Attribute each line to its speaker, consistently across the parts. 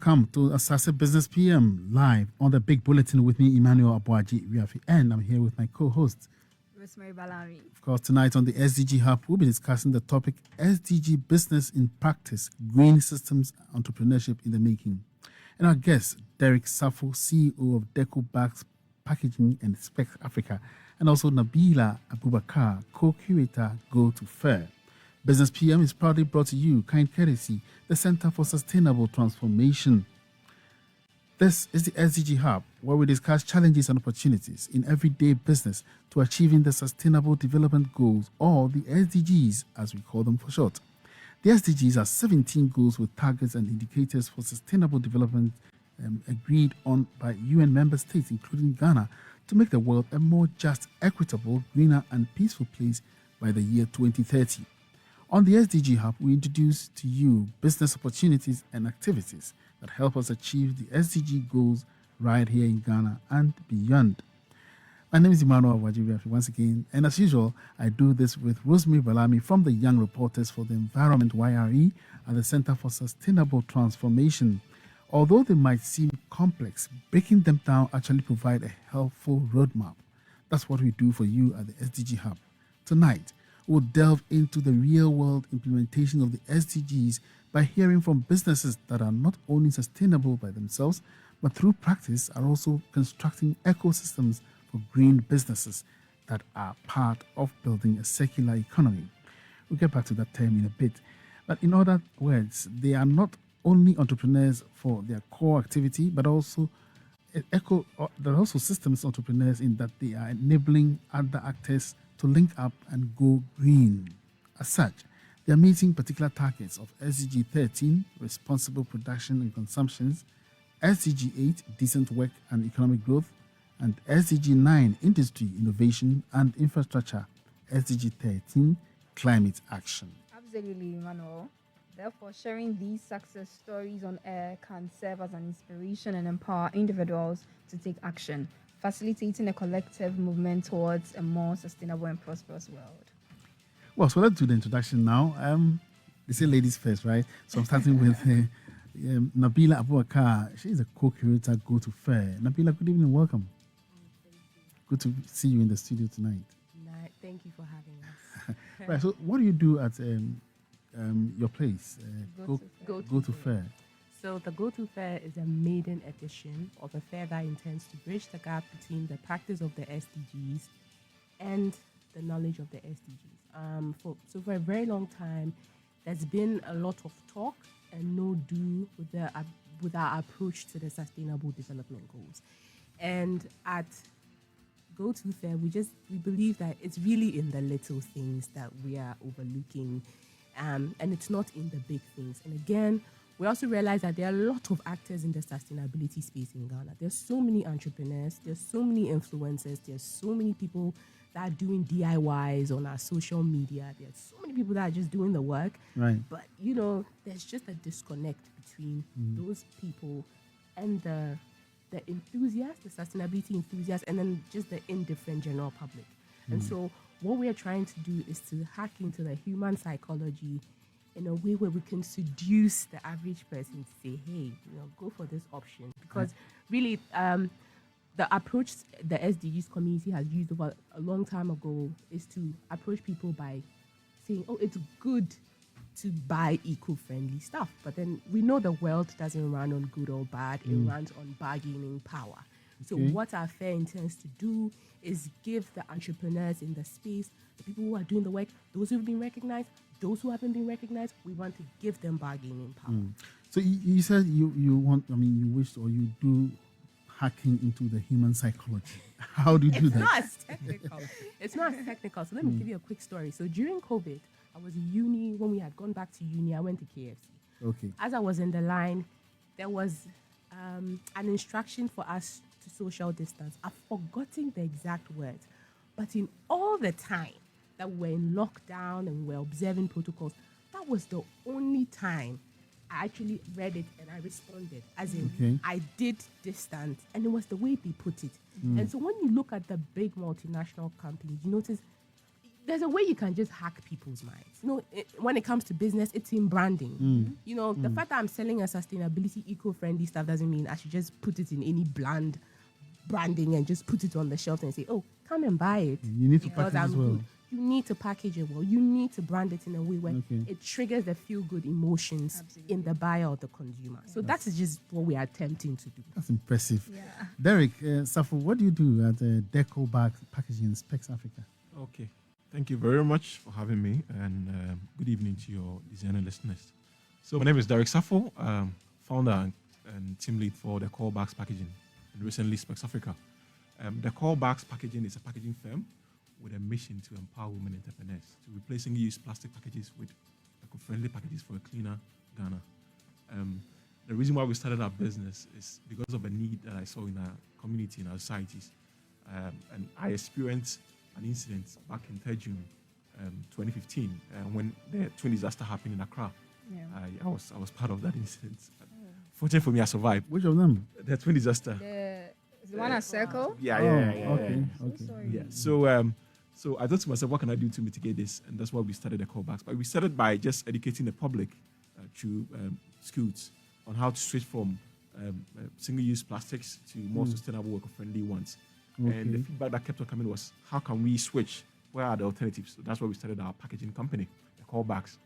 Speaker 1: welcome to Asaase Business PM live on the Big Bulletin with me, Emmanuel Aboagye-Wiafe, and I'm here with my co-host,
Speaker 2: Rosemary Balami.
Speaker 1: Of course, tonight on the SDG-Hub, we'll be discussing the topic SDG Business in Practice, Green Systems Entrepreneurship in the Making. And our guest, Derrik Sarfo, CEO of Deco Bags Packaging and Specs Africa, and also Nabeela Abubakar, co-curator, Go to Fair. Business PM is proudly brought to you, kind courtesy, the Center for Sustainable Transformation. This is the SDG-Hub, where we discuss challenges and opportunities in everyday business to achieving the Sustainable Development Goals, or the SDGs, as we call them for short. The SDGs are 17 goals with targets and indicators for sustainable development agreed on by UN member states, including Ghana, to make the world a more just, equitable, greener, and peaceful place by the year 2030. On the SDG-Hub, we introduce to you business opportunities and activities that help us achieve the SDG goals right here in Ghana and beyond. My name is Emmanuel Aboagye-Wiafe once again, and as usual, I do this with Rosemary Balami from the Young Reporters for the Environment YRE at the Center for Sustainable Transformation. Although they might seem complex, breaking them down actually provide a helpful roadmap. That's what we do for you at the SDG-Hub. Tonight, we'll delve into the real-world implementation of the SDGs by hearing from businesses that are not only sustainable by themselves, but through practice are also constructing ecosystems for green businesses that are part of building a circular economy. We'll get back to that term in a bit. But in other words, they are not only entrepreneurs for their core activity, but also they're also systems entrepreneurs in that they are enabling other actors to link up and go green. As such, they are meeting particular targets of SDG 13, responsible production and consumptions, SDG 8, decent work and economic growth, and SDG 9, industry, innovation and infrastructure, SDG 13, climate action.
Speaker 2: Absolutely, Emmanuel. Therefore, sharing these success stories on air can serve as an inspiration and empower individuals to take action, facilitating a collective movement towards a more sustainable and prosperous world.
Speaker 1: Well, so let's do the introduction now. They say ladies first, right? So I'm starting with Nabeela Abubakar. She is a co-curator, Go to Fair. Nabeela, good evening, welcome. Good to see you in the studio tonight.
Speaker 3: Thank you for having us.
Speaker 1: Right, so what do you do at your place, Go to Fair?
Speaker 3: So the Go to Fair is a maiden edition of a fair that intends to bridge the gap between the practice of the SDGs and the knowledge of the SDGs. For a very long time, there's been a lot of talk and no do with our approach to the Sustainable Development Goals. And at Go to Fair, we believe that it's really in the little things that we are overlooking, and it's not in the big things. And again, we also realize that there are a lot of actors in the sustainability space in Ghana. There's so many entrepreneurs, there's so many influencers, there's so many people that are doing DIYs on our social media. There's so many people that are just doing the work.
Speaker 1: Right.
Speaker 3: But, there's just a disconnect between those people and the enthusiasts, the sustainability enthusiasts, and then just the indifferent general public. And so what we're trying to do is to hack into the human psychology in a way where we can seduce the average person to say, hey, go for this option. Because really, the approach the SDGs community has used over a long time ago is to approach people by saying, oh, it's good to buy eco-friendly stuff. But then we know the world doesn't run on good or bad. It runs on bargaining power. So what our fair intends to do is give the entrepreneurs in the space, the people who are doing the work, those who have been recognized, those who haven't been recognized, we want to give them bargaining power.
Speaker 1: So you said you wish or you do hacking into the human psychology. How do you do that?
Speaker 3: It's not as technical. It's not as technical. So let me give you a quick story. So during COVID, I was in uni. When we had gone back to uni, I went to KFC.
Speaker 1: Okay.
Speaker 3: As I was in the line, there was an instruction for us to social distance. I've forgotten the exact words. But in all the time that we're in lockdown and we're observing protocols, that was the only time I actually read it and I responded. As in, I did distance, and it was the way they put it. And so when you look at the big multinational companies, you notice there's a way you can just hack people's minds. When it comes to business, it's in branding. The fact that I'm selling a sustainability, eco-friendly stuff doesn't mean I should just put it in any bland branding and just put it on the shelf and say, oh, come and buy it.
Speaker 1: You need to package as well.
Speaker 3: Good. You need to package it well. You need to brand it in a way where it triggers the feel-good emotions in the buyer or the consumer. So that's just what we are attempting to do.
Speaker 1: That's impressive.
Speaker 2: Yeah.
Speaker 1: Derrik Sarfo, what do you do at Deco Bag Packaging in Specs Africa?
Speaker 4: Okay. Thank you very much for having me, and good evening to your designer listeners. So my name is Derrik Sarfo, founder and team lead for the Core Bags Packaging, and recently Specs Africa. The Core Bags Packaging is a packaging firm with a mission to empower women entrepreneurs to replace single-use plastic packages with eco-friendly packages for a cleaner Ghana. The reason why we started our business is because of a need that I saw in our community, in our societies. And I experienced an incident back in 3rd June 2015 when the twin disaster happened in Accra.
Speaker 2: Yeah.
Speaker 4: I was part of that incident. Fortunately for me, I survived.
Speaker 1: Which of them?
Speaker 4: The twin disaster.
Speaker 2: The one at Circle?
Speaker 4: Yeah.
Speaker 1: Okay.
Speaker 2: So sorry.
Speaker 4: Yeah. So I thought to myself, what can I do to mitigate this? And that's why we started the callbacks. But we started by just educating the public through schools on how to switch from single-use plastics to more sustainable, eco-friendly ones. And the feedback that kept on coming was, how can we switch? Where are the alternatives? So that's why we started our packaging company, the callbacks.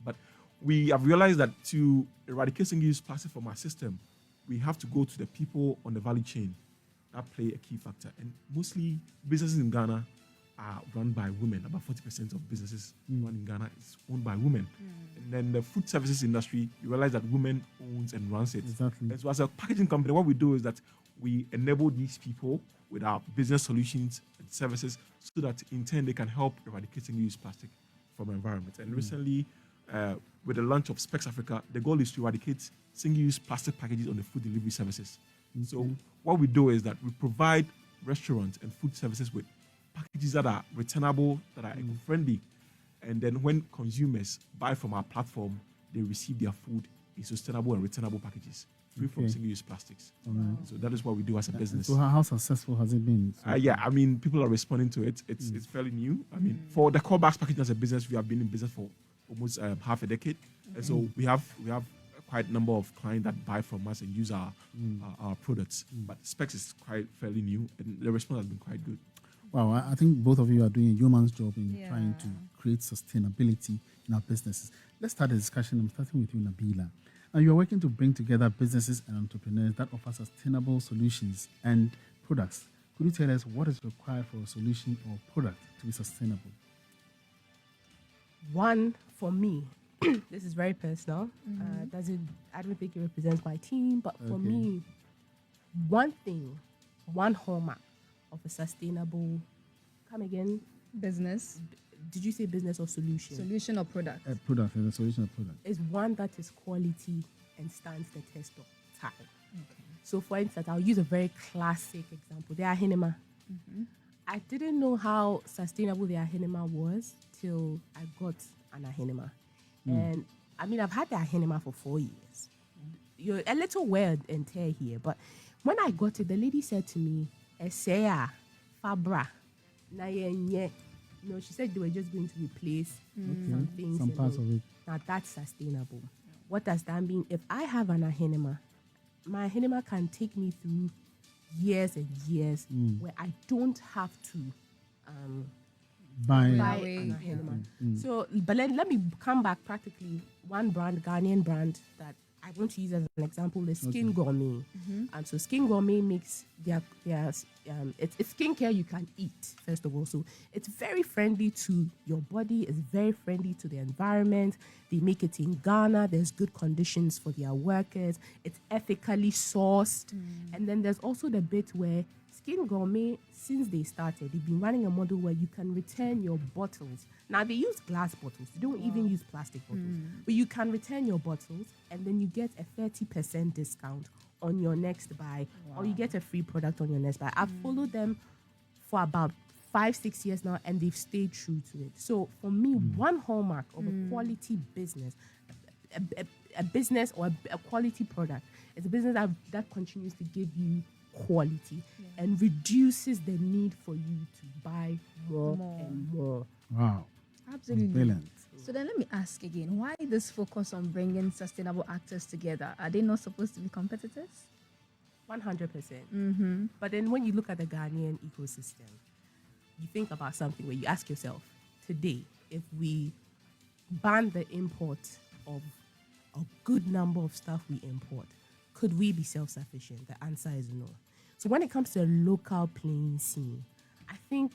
Speaker 4: But we have realized that to eradicate single-use plastic from our system, we have to go to the people on the value chain that play a key factor. And mostly businesses in Ghana are run by women. About 40% of businesses run in Ghana is owned by women. And then the food services industry, you realize that women owns and runs it.
Speaker 1: Exactly.
Speaker 4: And so as a packaging company, what we do is that we enable these people with our business solutions and services so that in turn they can help eradicate single-use plastic from our environment. And recently, with the launch of Specs Africa, the goal is to eradicate single-use plastic packages on the food delivery services. So what we do is that we provide restaurants and food services with packages that are returnable, that are eco-friendly. And then when consumers buy from our platform, they receive their food in sustainable and returnable packages, free from single-use plastics. So that is what we do as a business.
Speaker 1: So how successful has it been?
Speaker 4: People are responding to it. It's fairly new. For the Core Bags Packaging as a business, we have been in business for almost half a decade. And so we have quite a number of clients that buy from us and use our products. But Specs is quite fairly new, and the response has been quite good.
Speaker 1: Wow, I think both of you are doing a yeoman's job in trying to create sustainability in our businesses. Let's start the discussion. I'm starting with you, Nabeela. Now, you are working to bring together businesses and entrepreneurs that offer sustainable solutions and products. Could you tell us what is required for a solution or product to be sustainable?
Speaker 3: One, for me, this is very personal. I don't think it represents my team, but for me, one hallmark of a sustainable,
Speaker 2: Business.
Speaker 3: Did you say business or solution?
Speaker 2: Solution or product?
Speaker 1: A product and a solution or product.
Speaker 3: Is one that is quality and stands the test of time.
Speaker 2: Okay.
Speaker 3: So, for instance, I'll use a very classic example. The ahinema. I didn't know how sustainable the ahinema was till I got an ahinema. And I've had the ahinema for 4 years. You're a little wear and tear here, but when I got it, the lady said to me, Esea, Fabra, Nayenye. She said they were just going to replace some things.
Speaker 1: Some parts of it.
Speaker 3: Now that's sustainable. What does that mean? If I have an ahinema, my ahinema can take me through years and years where I don't have to
Speaker 1: Buy
Speaker 3: an ahinema. So, but let me come back practically. One brand, Ghanaian brand, that I want to use as an example is Skin Gourmet. So Skin Gourmet makes it's skincare you can eat, first of all. So it's very friendly to your body. It's very friendly to the environment. They make it in Ghana. There's good conditions for their workers. It's ethically sourced. And then there's also the bit where Skin Gourmet, since they started, they've been running a model where you can return your bottles. Now, they use glass bottles. They don't even use plastic bottles. But you can return your bottles, and then you get a 30% discount on your next buy, or you get a free product on your next buy. I've followed them for about 5-6 years now, and they've stayed true to it. So, for me, one hallmark of a quality business, a business or a quality product, is a business that continues to give you quality and reduces the need for you to buy more. And more.
Speaker 1: Wow.
Speaker 2: Absolutely.
Speaker 1: Brilliant.
Speaker 2: So then let me ask again, why this focus on bringing sustainable actors together? Are they not supposed to be competitors?
Speaker 3: 100%. But then when you look at the Ghanaian ecosystem, you think about something where you ask yourself, today, if we ban the import of a good number of stuff we import, could we be self-sufficient? The answer is no. So when it comes to a local playing scene, I think,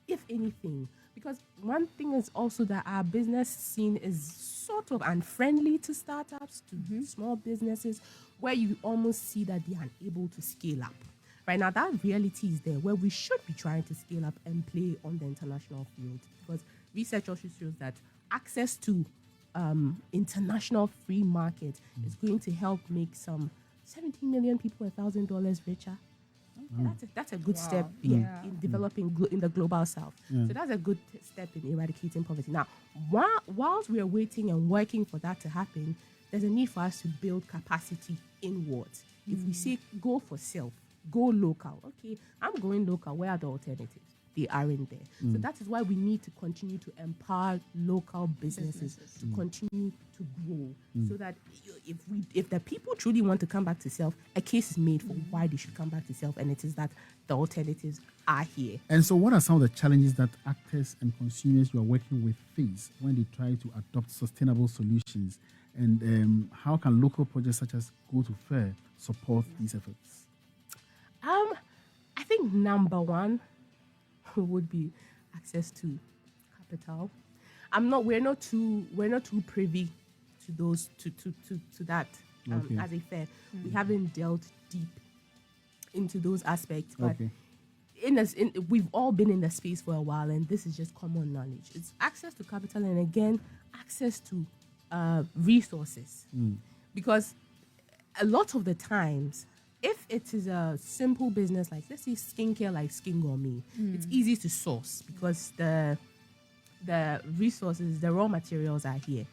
Speaker 3: if anything, because one thing is also that our business scene is sort of unfriendly to startups, to small businesses, where you almost see that they are unable to scale up. Right now, that reality is there where we should be trying to scale up and play on the international field, because research also shows that access to international free market is going to help make some 17 million people $1,000 richer. That's a good step in developing in the global south. So that's a good step in eradicating poverty. Now, whilst we are waiting and working for that to happen, there's a need for us to build capacity inwards. If we say go for self, go local. Okay, I'm going local. Where are the alternatives? They aren't there. So that is why we need to continue to empower local businesses to continue to grow, so that if the people truly want to come back to self, a case is made for why they should come back to self, and it is that the alternatives are here.
Speaker 1: And so what are some of the challenges that actors and consumers you are working with face when they try to adopt sustainable solutions? And how can local projects such as Go to Fair support these efforts?
Speaker 3: I think number one would be access to capital. We're not too privy to those to that as a fair. We haven't dealt deep into those aspects, but we've all been in the space for a while, and this is just common knowledge. It's access to capital, and again, access to resources, because a lot of the times, if it is a simple business like, let's say, skincare like Skin Gourmet, it's easy to source because the resources, the raw materials are here.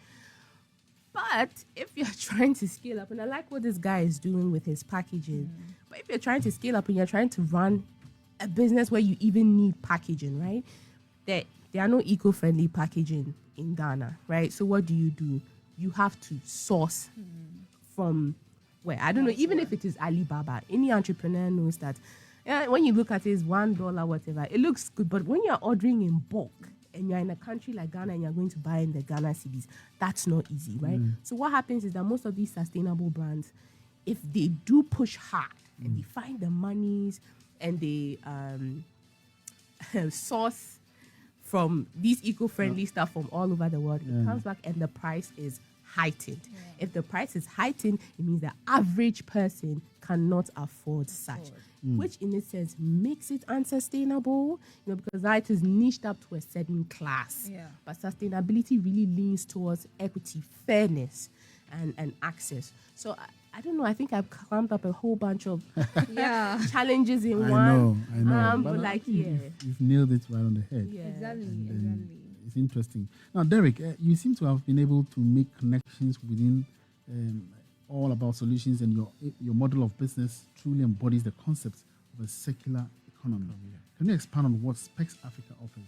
Speaker 3: But if you're trying to scale up, and I like what this guy is doing with his packaging, but if you're trying to scale up and you're trying to run a business where you even need packaging, right? There are no eco-friendly packaging in Ghana, right? So what do? You have to source from where? I don't know, even if it is Alibaba, any entrepreneur knows that when you look at it, it's $1, whatever, it looks good. But when you're ordering in bulk and you're in a country like Ghana and you're going to buy in the Ghana cities, that's not easy, right? So what happens is that most of these sustainable brands, if they do push hard and they find the monies and they source from these eco-friendly stuff from all over the world, it comes back and the price is heightened. If the price is heightened, it means the average person cannot afford such, which in a sense makes it unsustainable, because now it is niched up to a certain class. But sustainability really leans towards equity, fairness, and access. So I don't know, I think I've climbed up a whole bunch of challenges in one.
Speaker 1: I know.
Speaker 3: But
Speaker 1: you've nailed it right on the head.
Speaker 2: Exactly.
Speaker 1: It's interesting. Now, Derrik, you seem to have been able to make connections within all about solutions, and your model of business truly embodies the concept of a circular economy. Can you expand on what Specs Africa offers?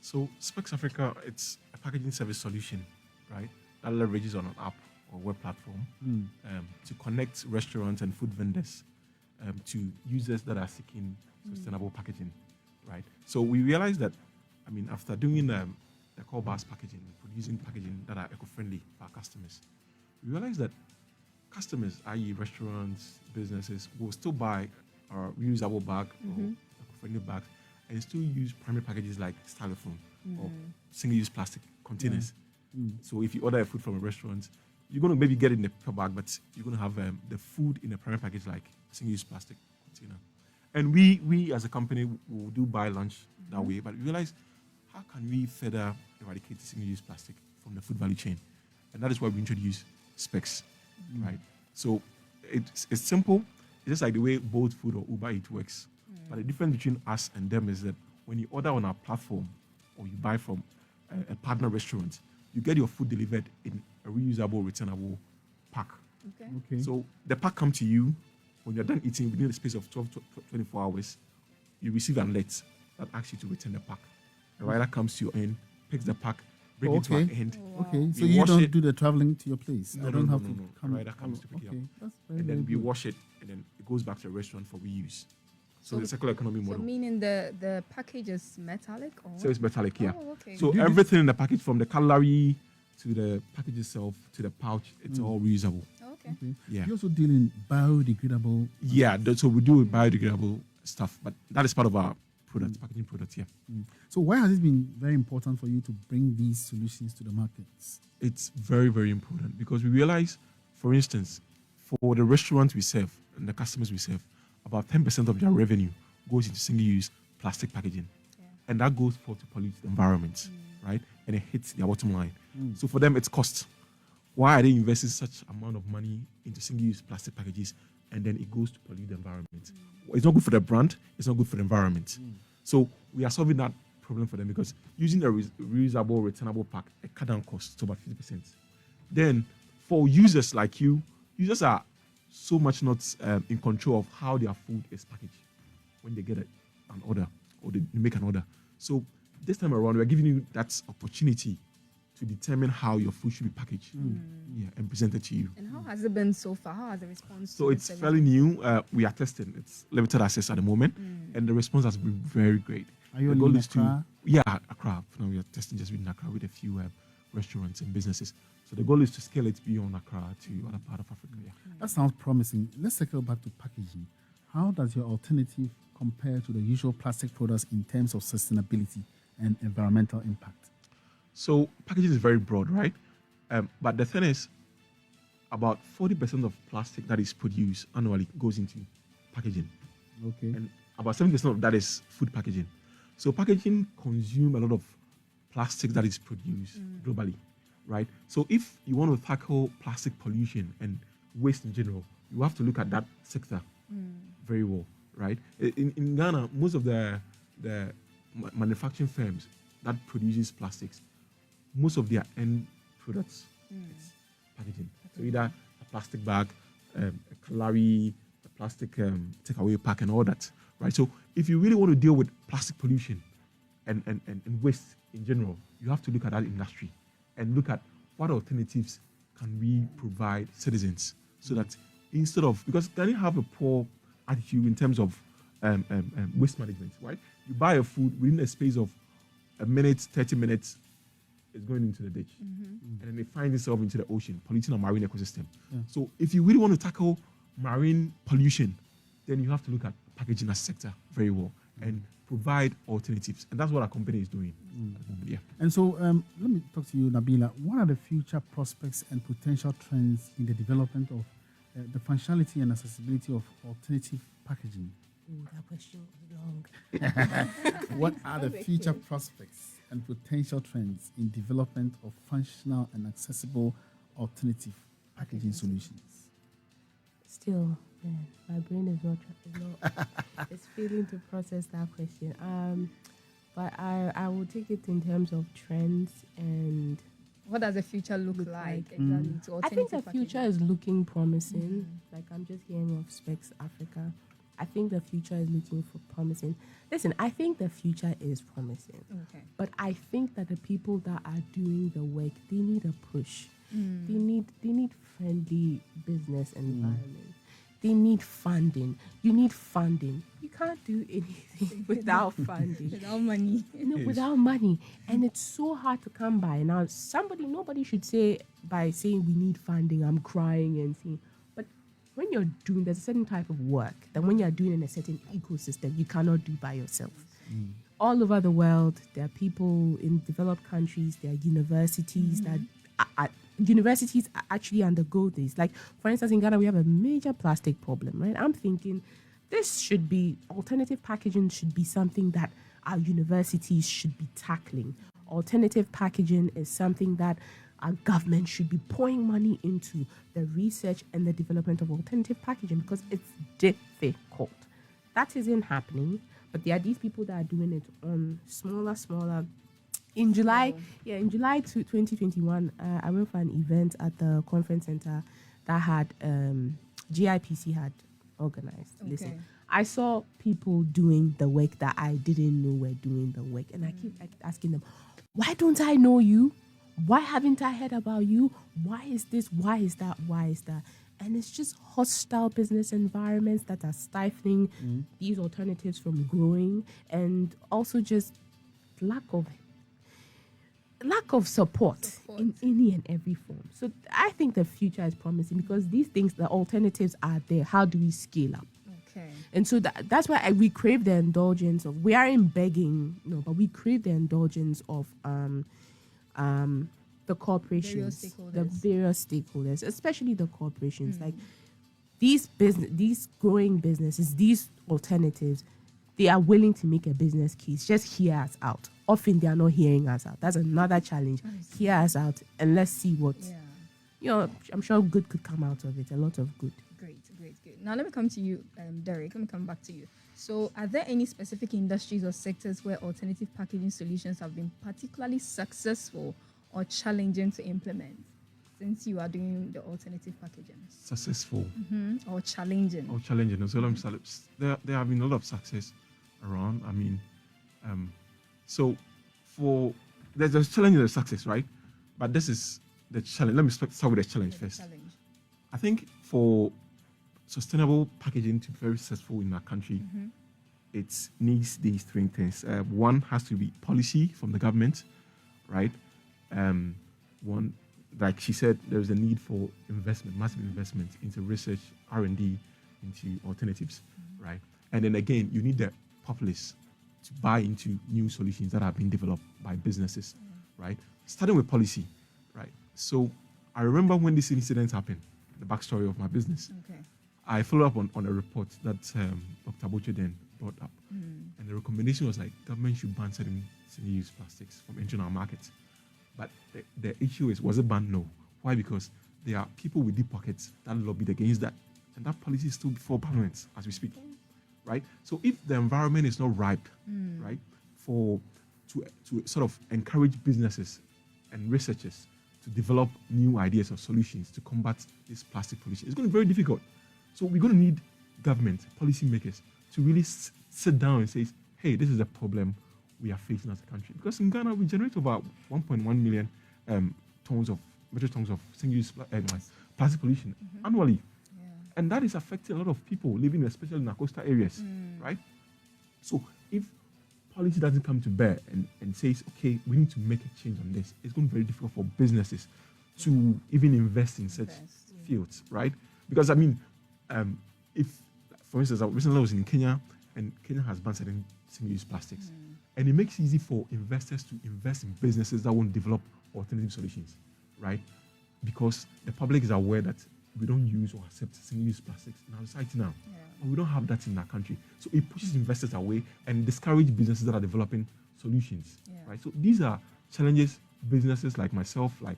Speaker 4: So Specs Africa, it's a packaging service solution, right, that leverages on an app or web platform to connect restaurants and food vendors to users that are seeking sustainable packaging, right? So we realized that, after doing the core bars packaging, producing packaging that are eco-friendly for our customers, we realized that customers, i.e. restaurants, businesses, will still buy our reusable bag or eco-friendly bags and still use primary packages like styrofoam or single-use plastic containers. So if you order a food from a restaurant, you're going to maybe get it in a paper bag, but you're going to have the food in a primary package like single-use plastic container. And we as a company will do buy lunch that way, but we realize, how can we further eradicate the single-use plastic from the food value chain? And that is why we introduced Specs, right? So it's simple. It's just like the way Bolt Food or Uber Eats works. But the difference between us and them is that when you order on our platform or you buy from a partner restaurant, you get your food delivered in a reusable, returnable pack.
Speaker 1: Okay.
Speaker 4: So the pack comes to you, when you're done eating within the space of 12 to 24 hours, you receive an alert that asks you to return the pack. The rider comes to your end, picks the pack, brings it to an end.
Speaker 1: Okay, so
Speaker 4: We
Speaker 1: you
Speaker 4: wash
Speaker 1: don't
Speaker 4: it.
Speaker 1: do the traveling to your place.
Speaker 4: No,
Speaker 1: I
Speaker 4: no,
Speaker 1: don't
Speaker 4: no,
Speaker 1: have
Speaker 4: no,
Speaker 1: to
Speaker 4: no.
Speaker 1: come.
Speaker 4: The rider comes to pick it up.
Speaker 1: That's very,
Speaker 4: And then
Speaker 1: very
Speaker 4: we
Speaker 1: good.
Speaker 4: wash it, and then it goes back to the restaurant for reuse. So the circular economy
Speaker 2: So
Speaker 4: model.
Speaker 2: meaning the package is metallic or
Speaker 4: So it's metallic, yeah.
Speaker 2: Oh, okay.
Speaker 4: So everything in the package, from the calorie to the package itself to the pouch, it's all reusable.
Speaker 2: okay.
Speaker 1: Okay.
Speaker 4: Yeah.
Speaker 1: You also deal in biodegradable.
Speaker 4: Yeah, so we do biodegradable stuff, but that is part of our product, packaging product, yeah.
Speaker 1: So why has it been very important for you to bring these solutions to the markets?
Speaker 4: It's very, very important because we realize, for instance, for the restaurants we serve and the customers we serve, about 10% of their revenue goes into single-use plastic packaging.
Speaker 2: Yeah.
Speaker 4: And that goes to pollute the environment, right? And it hits their bottom line. So for them, it's cost. Why are they investing such amount of money into single-use plastic packages and then it goes to pollute the environment? It's not good for the brand. It's not good for the environment. So we are solving that problem for them because using a reusable, returnable pack, it cut down costs to about 50%. Then for users like you, users are so much not in control of how their food is packaged when they get an order or they make an order. So this time around, we're giving you that opportunity to determine how your food should be packaged, and presented to you.
Speaker 2: And how has it been so far? How has the response?
Speaker 4: So
Speaker 2: to
Speaker 4: it's
Speaker 2: this
Speaker 4: fairly new. We are testing. It's limited access at the moment, and the response has been very great.
Speaker 1: Are you
Speaker 4: The
Speaker 1: only
Speaker 4: goal
Speaker 1: in
Speaker 4: is to
Speaker 1: Accra?
Speaker 4: Accra. Now we are testing just within Accra with a few restaurants and businesses. So the goal is to scale it beyond Accra to other part of Africa. Yeah.
Speaker 1: That sounds promising. Let's circle back to packaging. How does your alternative compare to the usual plastic products in terms of sustainability and environmental impact?
Speaker 4: So packaging is very broad, right? But the thing is, about 40% of plastic that is produced annually goes into packaging,
Speaker 1: Okay.
Speaker 4: and about 70% of that is food packaging. So packaging consumes a lot of plastic that is produced globally, right? So if you want to tackle plastic pollution and waste in general, you have to look at that sector very well, right? In Ghana, most of the manufacturing firms that produces plastics, most of their end products is packaging. So either a plastic bag, a calorie, a plastic takeaway pack, and all that, right? So if you really want to deal with plastic pollution and waste in general, you have to look at that industry and look at what alternatives can we provide citizens so that instead of, because Ghanaians have a poor attitude in terms of waste management, right? You buy a food within a space of a minute, 30 minutes, it's going into the ditch. And then it finds itself into the ocean, polluting our marine ecosystem. So if you really want to tackle marine pollution, then you have to look at packaging as a sector very well and provide alternatives. And that's what our company is doing at the moment, yeah.
Speaker 1: And so let me talk to you, Nabeela. What are the future prospects and potential trends in the development of the functionality and accessibility of alternative packaging?
Speaker 3: Ooh, that question was long.
Speaker 1: What are the future prospects and potential trends in development of functional and accessible alternative packaging solutions?
Speaker 3: Still, man, my brain is not it's failing to process that question. But I will take it in terms of trends and
Speaker 2: What does the future look like exactly? To
Speaker 3: I think the
Speaker 2: alternative
Speaker 3: future is looking promising. Like I'm just hearing of Specs Africa. I think the future is looking for promising. Listen, I think the future is promising.
Speaker 2: Okay.
Speaker 3: But I think that the people that are doing the work, they need a push. They need friendly business environment. They need funding. You need funding. You can't do anything without funding.
Speaker 2: Without money.
Speaker 3: Without money. And it's so hard to come by. Now, nobody should say by saying we need funding, I'm crying and saying, but when you're doing, there's a certain type of work that when you're doing in a certain ecosystem, you cannot do by yourself. All over the world, there are people in developed countries, there are universities universities actually undergo this. Like, for instance, in Ghana, we have a major plastic problem, right? I'm thinking alternative packaging should be something that our universities should be tackling. Alternative packaging is something that our government should be pouring money into the research and the development of alternative packaging because it's difficult. That isn't happening, but there are these people that are doing it on smaller. In July 2021, I went for an event at the conference center that had GIPC had organized.
Speaker 2: Okay.
Speaker 3: Listen, I saw people doing the work that I didn't know were doing the work, and I keep asking them, why don't I know you? Why haven't I heard about you? Why is this? Why is that? Why is that? And it's just hostile business environments that are stifling these alternatives from growing, and also just lack of support in any and every form. So I think the future is promising because these things, the alternatives are there. How do we scale up?
Speaker 2: Okay.
Speaker 3: And so that's why we crave the indulgence of, we aren't begging, no, but we crave the indulgence of the corporations, the various stakeholders, especially the corporations. Like these growing businesses, these alternatives, they are willing to make a business case. Just hear us out. Often they are not hearing us out. That's another challenge. Hear us out and let's see what, I'm sure good could come out of it. A lot of good.
Speaker 2: Great. Now let me come to you, Derrik. Let me come back to you. So are there any specific industries or sectors where alternative packaging solutions have been particularly successful or challenging to implement since you are doing the alternative packaging?
Speaker 4: Successful.
Speaker 2: Or challenging?
Speaker 4: So there have been a lot of success around. I mean, so there's a challenge and a success, right? But this is the challenge. Let me start with the challenge first. I think for sustainable packaging to be very successful in our country, it needs these three things. One has to be policy from the government, right? One, like she said, there's a need for investment, massive investment into research, R&D, into alternatives, right? And then again, you need the populace to buy into new solutions that are being developed by businesses, right? Starting with policy, right? So I remember when this incident happened, the backstory of my business.
Speaker 2: Okay.
Speaker 4: I followed up on a report that Dr. Boche then brought up. And the recommendation was like, government should ban certain single-use plastics from entering our markets. But the issue is, was it banned? No. Why? Because there are people with deep pockets that lobbied against that. And that policy is still before Parliament as we speak, right? So if the environment is not ripe, right, to sort of encourage businesses and researchers to develop new ideas or solutions to combat this plastic pollution, it's going to be very difficult. So we're going to need government, policymakers to really sit down and say, hey, this is a problem we are facing as a country. Because in Ghana, we generate about 1.1 million metric tons of single-use plastic pollution annually. Yeah. And that is affecting a lot of people living, especially in our coastal areas, right? So if policy doesn't come to bear and says, okay, we need to make a change on this, it's going to be very difficult for businesses to even invest in such fields, right? Because, I mean, if, for instance, I recently was in Kenya, and Kenya has banned certain single-use plastics. And it makes it easy for investors to invest in businesses that won't develop alternative solutions, right? Because the public is aware that we don't use or accept single-use plastics in our society now. Yeah. But we don't have that in our country. So it pushes investors away and discourages businesses that are developing solutions, right? So these are challenges businesses like myself, like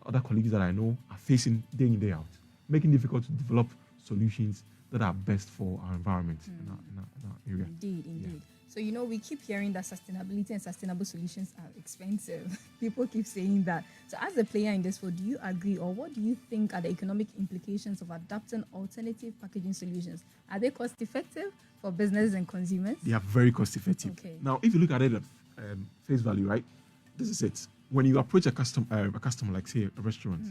Speaker 4: other colleagues that I know are facing day in, day out, making it difficult to develop solutions that are best for our environment in our area.
Speaker 2: Indeed. Yeah. So, we keep hearing that sustainability and sustainable solutions are expensive. People keep saying that. So as a player in this field, do you agree, or what do you think are the economic implications of adopting alternative packaging solutions? Are they cost effective for businesses and consumers?
Speaker 4: They are very cost effective. Okay. Now, if you look at it at face value, right, this is it. When you approach a customer like, say, a restaurant,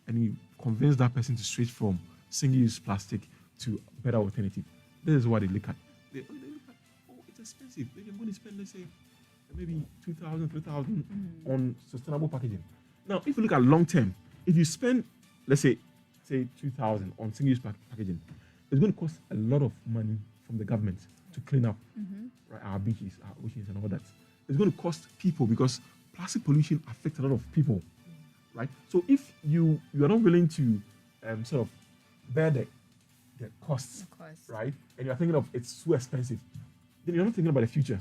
Speaker 4: and you convince that person to switch from single-use plastic to better alternative, this is what they look at. They look at, oh, it's expensive. Maybe I'm going to spend, let's say, maybe 2,000, 3,000 on sustainable packaging. Now, if you look at long term, if you spend, let's say 2,000 on single-use packaging, it's going to cost a lot of money from the government to clean up right, our beaches, our oceans, and all that. It's going to cost people because plastic pollution affects a lot of people, right? So if you are not willing to sort of bear the costs, right, and you're thinking of it's too expensive, then you're not thinking about the future.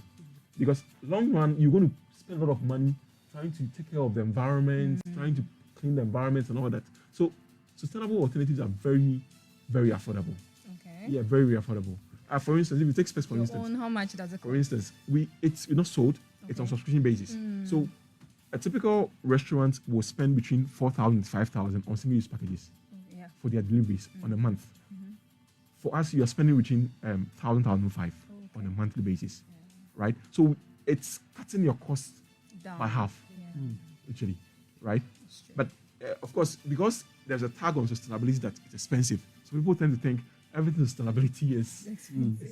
Speaker 4: Because long run, you're going to spend a lot of money trying to take care of the environment, trying to clean the environment and all that. So sustainable alternatives are very, very affordable. Okay. Yeah, very, very affordable. For instance, if you take space, for instance.
Speaker 2: How much does it cost?
Speaker 4: For instance, it's not sold, it's on subscription basis. So a typical restaurant will spend between 4,000 and 5,000 on single-use packages for their deliveries on a month. for us, you are spending between 1,000-1,500 on a monthly basis, right? So it's cutting your costs
Speaker 2: Down.
Speaker 4: by half, literally, right?
Speaker 2: That's true.
Speaker 4: But of course, because there's a tag on sustainability that it's expensive, so people tend to think everything sustainability is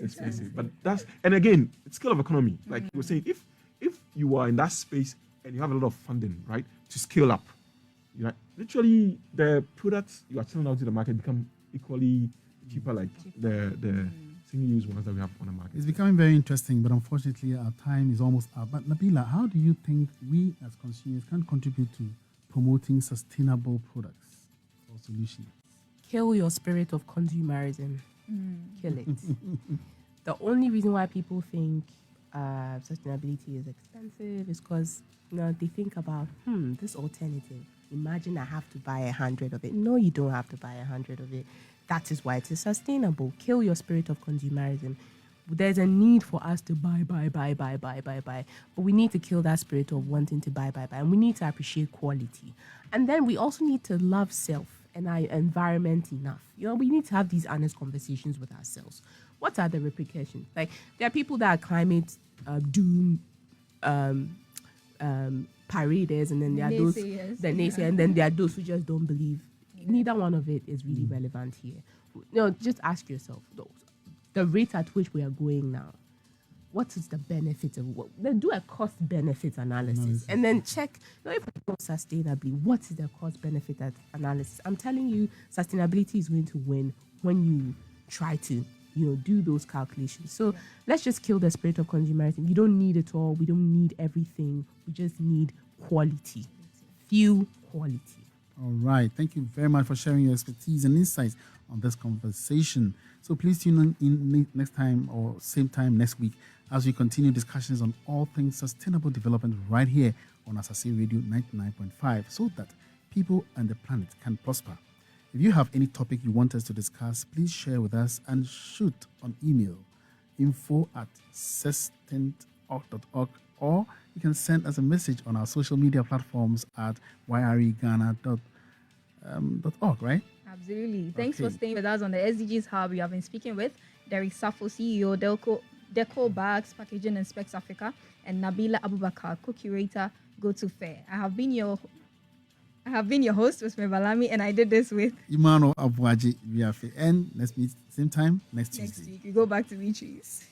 Speaker 4: expensive. But that's, and again, it's scale of economy. Like you were saying, if you are in that space and you have a lot of funding, right, to scale up, you know, literally the products you are selling out to the market become equally cheaper, like the single-use ones that we have on the market.
Speaker 1: It's becoming very interesting, but unfortunately our time is almost up. But Nabeela, how do you think we as consumers can contribute to promoting sustainable products or solutions?
Speaker 3: Kill your spirit of consumerism. Kill it. The only reason why people think sustainability is expensive is because they think about this alternative. Imagine I have to buy 100 of it. No, you don't have to buy 100 of it. That is why it is sustainable. Kill your spirit of consumerism. There's a need for us to buy. But we need to kill that spirit of wanting to buy. And we need to appreciate quality. And then we also need to love self and our environment enough. We need to have these honest conversations with ourselves. What are the repercussions? Like, there are people that are climate doom paraders, and then there are those that naysay, and then there are those who just don't believe. Neither one of it is really relevant here. Just ask yourself, the rate at which we are going now, what is the benefit of what? Then do a cost-benefit analysis, and then check, if we go sustainably, what is the cost-benefit analysis? I'm telling you, sustainability is going to win when you try to, do those calculations. So let's just kill the spirit of consumerism. You don't need it all. We don't need everything. We just need quality. Few quality.
Speaker 1: All right. Thank you very much for sharing your expertise and insights on this conversation. So please tune in next time or same time next week as we continue discussions on all things sustainable development right here on Asaase Radio 99.5 so that people and the planet can prosper. If you have any topic you want us to discuss, please share with us and shoot on email info@cest.org, or you can send us a message on our social media platforms at yreghana.org, right?
Speaker 2: Absolutely. Thanks for
Speaker 1: Okay.
Speaker 2: staying with us on the SDGs-Hub. We have been speaking with Derrik Sarfo, CEO, Deco Bags, Packaging and Specs Africa, and Nabeela Abubakar, co-curator, Go To Fair. I have been your host, Rosemary Balami, and I did this with
Speaker 1: Emmanuel Aboagye-Wiafe. And let's meet same time next Tuesday.
Speaker 2: next week. We go back to Beatrice.